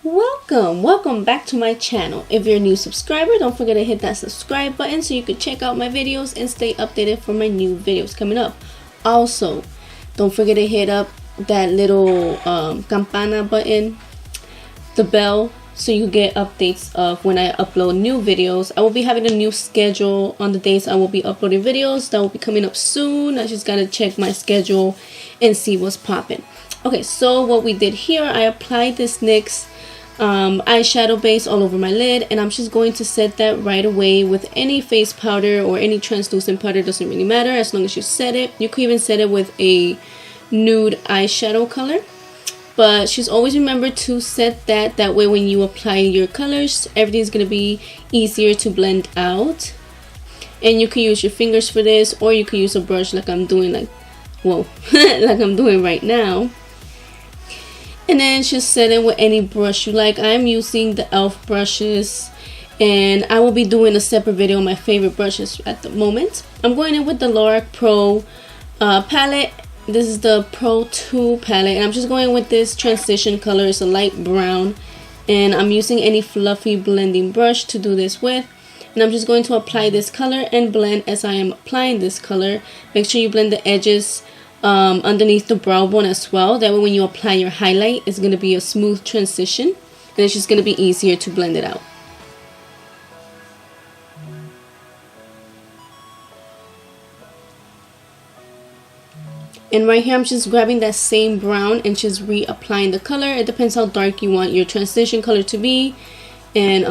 Welcome back to my channel. If you're a new subscriber, don't forget to hit that subscribe button so you can check out my videos and stay updated for my new videos coming up. Also, don't forget to hit up that little campana button, the bell, so you get updates of when I upload new videos. I will be having a new schedule on the days I will be uploading videos. That will be coming up soon. I just gotta check my schedule and see what's popping. Okay, so what we did here, I applied this NYX eyeshadow base all over my lid, and I'm just going to set that right away with any face powder or any translucent powder. Doesn't really matter as long as you set it. You could even set it with a nude eyeshadow color, but just always remember to set that way when you apply your colors, everything's gonna be easier to blend out. And you can use your fingers for this, or you can use a brush like I'm doing, like I'm doing right now. And then just set it with any brush you like. I'm using the e.l.f. brushes, and I will be doing a separate video on my favorite brushes at the moment. I'm going in with the Lorac Pro palette. This is the Pro 2 palette, and I'm just going with this transition color. It's a light brown, and I'm using any fluffy blending brush to do this with. And I'm just going to apply this color and blend as I am applying this color. Make sure you blend the edges underneath the brow bone as well. That way when you apply your highlight, it's going to be a smooth transition, and it's just going to be easier to blend it out. And right here I'm just grabbing that same brown and just reapplying the color. It depends how dark you want your transition color to be. And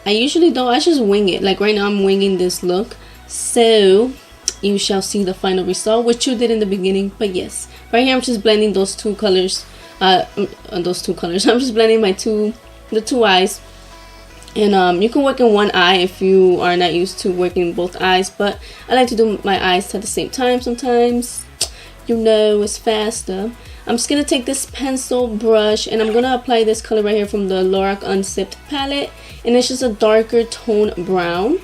I usually don't, I just wing it. Like right now I'm winging this look, so you shall see the final result, which you did in the beginning. But yes, right here I'm just blending those two colors. I'm just blending the two eyes. And you can work in one eye if you are not used to working both eyes, but I like to do my eyes at the same time sometimes. You know, it's faster. I'm just gonna take this pencil brush and I'm gonna apply this color right here from the Lorac Unzipped palette, and it's just a darker tone brown.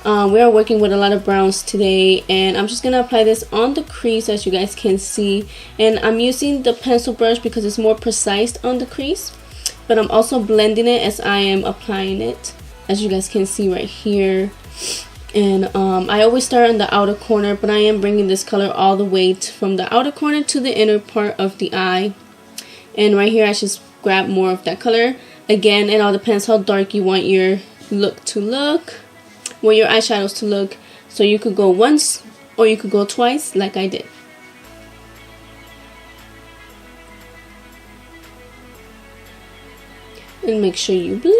We are working with a lot of browns today, and I'm just gonna apply this on the crease as you guys can see. And I'm using the pencil brush because it's more precise on the crease, but I'm also blending it as I am applying it, as you guys can see right here. And I always start on the outer corner, but I am bringing this color all the way from the outer corner to the inner part of the eye. And right here I just grab more of that color. Again, it all depends how dark you want your look to look, or your eyeshadows to look. So you could go once or you could go twice like I did. And make sure you blend.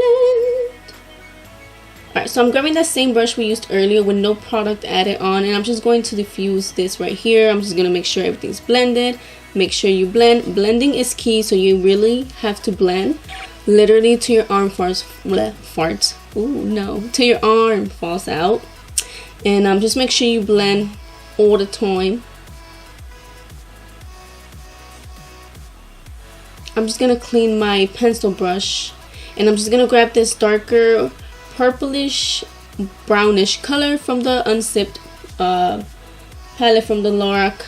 Alright, so I'm grabbing that same brush we used earlier with no product added on, and I'm just going to diffuse this right here. I'm just going to make sure everything's blended. Make sure you blend. Blending is key, so you really have to blend literally till your arm farts. Ooh, no, till your arm falls out. And just make sure you blend all the time. I'm just going to clean my pencil brush, and I'm just going to grab this darker purplish brownish color from the Unzipped palette from the Lorac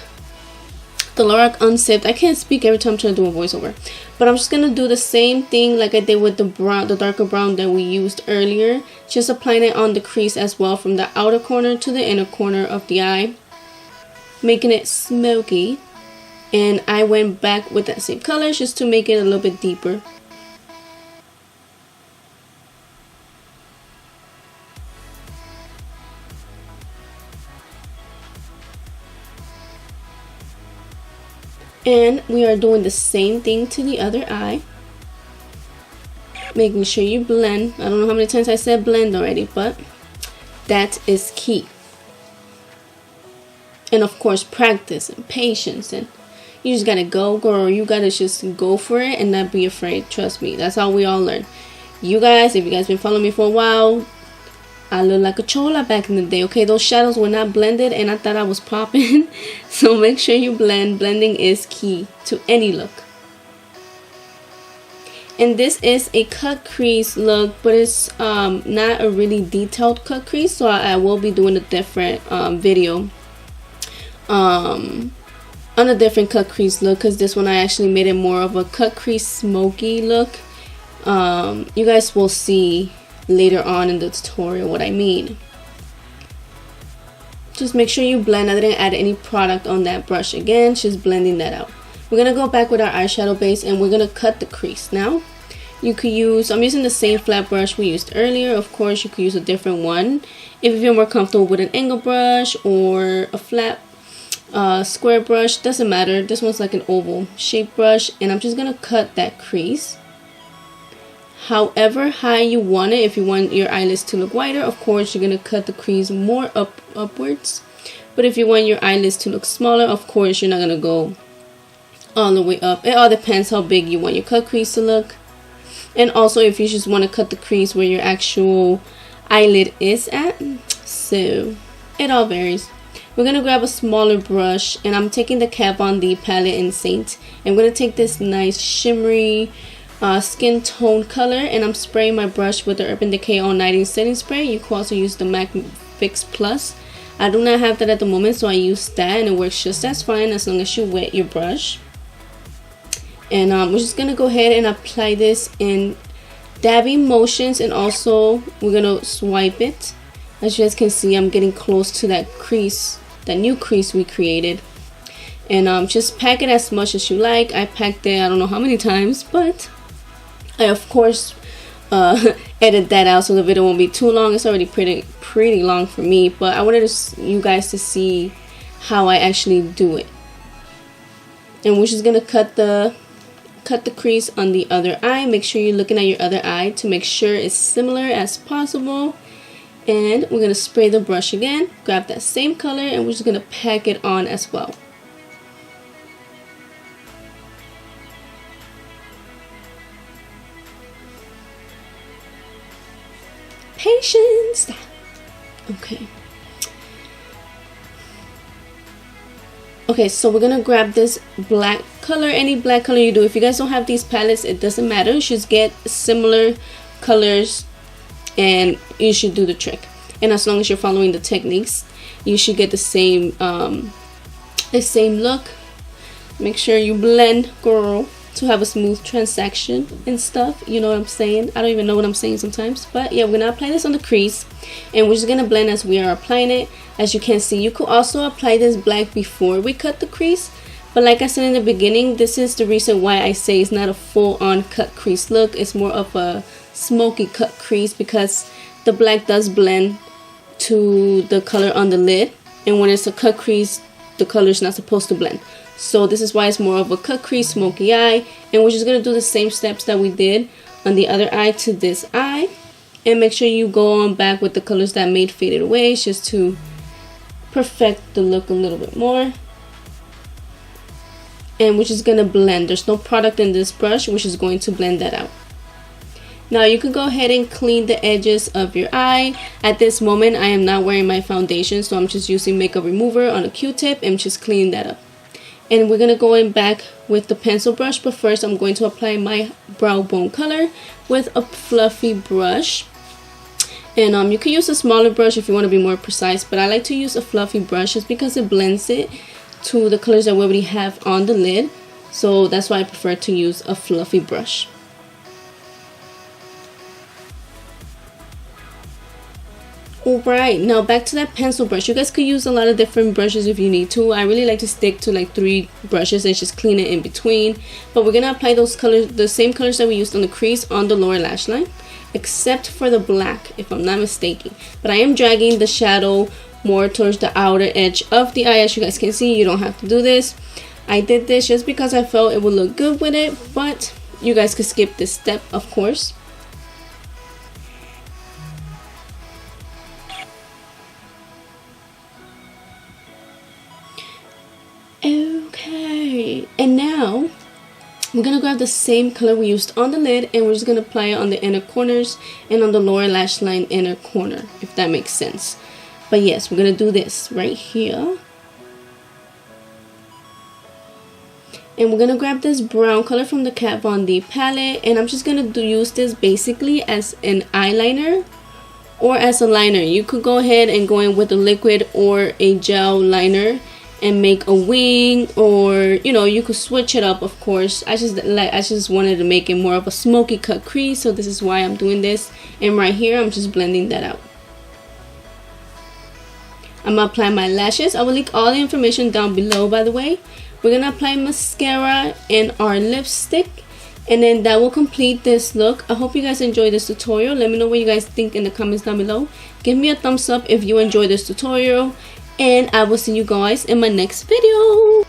Unzipped. I can't speak every time I'm trying to do a voiceover, but I'm just gonna do the same thing like I did with the brown, the darker brown that we used earlier, just applying it on the crease as well from the outer corner to the inner corner of the eye, making it smoky. And I went back with that same color just to make it a little bit deeper. And we are doing the same thing to the other eye. Making sure you blend. I don't know how many times I said blend already, but that is key. And of course, practice and patience. And you just gotta go, girl. You gotta just go for it and not be afraid. Trust me, that's how we all learn. You guys, if you guys been following me for a while, I look like a chola back in the day, okay? Those shadows were not blended and I thought I was popping. So make sure you blend. Blending is key to any look. And this is a cut crease look, but it's not a really detailed cut crease, so I will be doing a different video on a different cut crease look, because this one I actually made it more of a cut crease smoky look. You guys will see later on in the tutorial what I mean. Just make sure you blend. I didn't add any product on that brush again, just blending that out. We're gonna go back with our eyeshadow base and we're gonna cut the crease. Now you could use, I'm using the same flat brush we used earlier. Of course you could use a different one if you're more comfortable with an angle brush or a flat square brush, doesn't matter. This one's like an oval shape brush, and I'm just gonna cut that crease however high you want it. If you want your eyelids to look wider, of course you're gonna cut the crease more upwards, but if you want your eyelids to look smaller, of course you're not gonna go all the way up. It all depends how big you want your cut crease to look, and also if you just want to cut the crease where your actual eyelid is at. So it all varies. We're gonna grab a smaller brush, and I'm taking the Katvondbeauty palette in Saint. I'm gonna take this nice shimmery skin tone color, and I'm spraying my brush with the Urban Decay All Nighting Setting Spray. You can also use the MAC Fix Plus. I do not have that at the moment, so I use that, and it works just as fine as long as you wet your brush. And we're just gonna go ahead and apply this in dabbing motions, and also we're gonna swipe it. As you guys can see, I'm getting close to that crease, that new crease we created. And just pack it as much as you like. I packed it I don't know how many times, but I of course edit that out so the video won't be too long. It's already pretty long for me, but I wanted you guys to see how I actually do it. And we're just gonna cut the crease on the other eye. Make sure you're looking at your other eye to make sure it's similar as possible. And we're gonna spray the brush again, grab that same color, and we're just gonna pack it on as well. Patience. Okay. Okay, so we're gonna grab this black color, any black color you do. If you guys don't have these palettes, it doesn't matter. You should get similar colors and you should do the trick. And as long as you're following the techniques, you should get the same look. Make sure you blend, girl, to have a smooth transaction and stuff. You know what I'm saying? I don't even know what I'm saying sometimes. But yeah, we're gonna apply this on the crease, and we're just gonna blend as we are applying it. As you can see, you could also apply this black before we cut the crease, but like I said in the beginning, this is the reason why I say it's not a full-on cut crease look. It's more of a smoky cut crease, because the black does blend to the color on the lid, and when it's a cut crease, the color is not supposed to blend. So this is why it's more of a cut crease, smoky eye. And we're just going to do the same steps that we did on the other eye to this eye. And make sure you go on back with the colors that made faded away, just to perfect the look a little bit more. And we're just going to blend. There's no product in this brush, which is going to blend that out. Now you can go ahead and clean the edges of your eye. At this moment, I am not wearing my foundation, so I'm just using makeup remover on a Q-tip and just clean that up. And we're gonna go in back with the pencil brush, but first I'm going to apply my brow bone color with a fluffy brush. And you can use a smaller brush if you want to be more precise, but I like to use a fluffy brush just because it blends it to the colors that we already have on the lid. So that's why I prefer to use a fluffy brush. Alright, now back to that pencil brush. You guys could use a lot of different brushes if you need to. I really like to stick to like 3 brushes and just clean it in between. But we're going to apply those colors, the same colors that we used on the crease, on the lower lash line, except for the black, if I'm not mistaken. But I am dragging the shadow more towards the outer edge of the eye. As you guys can see, you don't have to do this. I did this just because I felt it would look good with it, but you guys could skip this step, of course. Okay, and now we're gonna grab the same color we used on the lid, and we're just gonna apply it on the inner corners and on the lower lash line inner corner, if that makes sense. But yes, we're gonna do this right here. And we're gonna grab this brown color from the Katvondbeauty palette, and I'm just gonna use this basically as an eyeliner or as a liner. You could go ahead and go in with a liquid or a gel liner and make a wing, or you know, you could switch it up, of course. I just wanted to make it more of a smoky cut crease, so this is why I'm doing this. And right here I'm just blending that out. I'm gonna apply my lashes. I will link all the information down below, by the way. We're gonna apply mascara and our lipstick, and then that will complete this look. I hope you guys enjoyed this tutorial. Let me know what you guys think in the comments down below. Give me a thumbs up if you enjoyed this tutorial, and I will see you guys in my next video.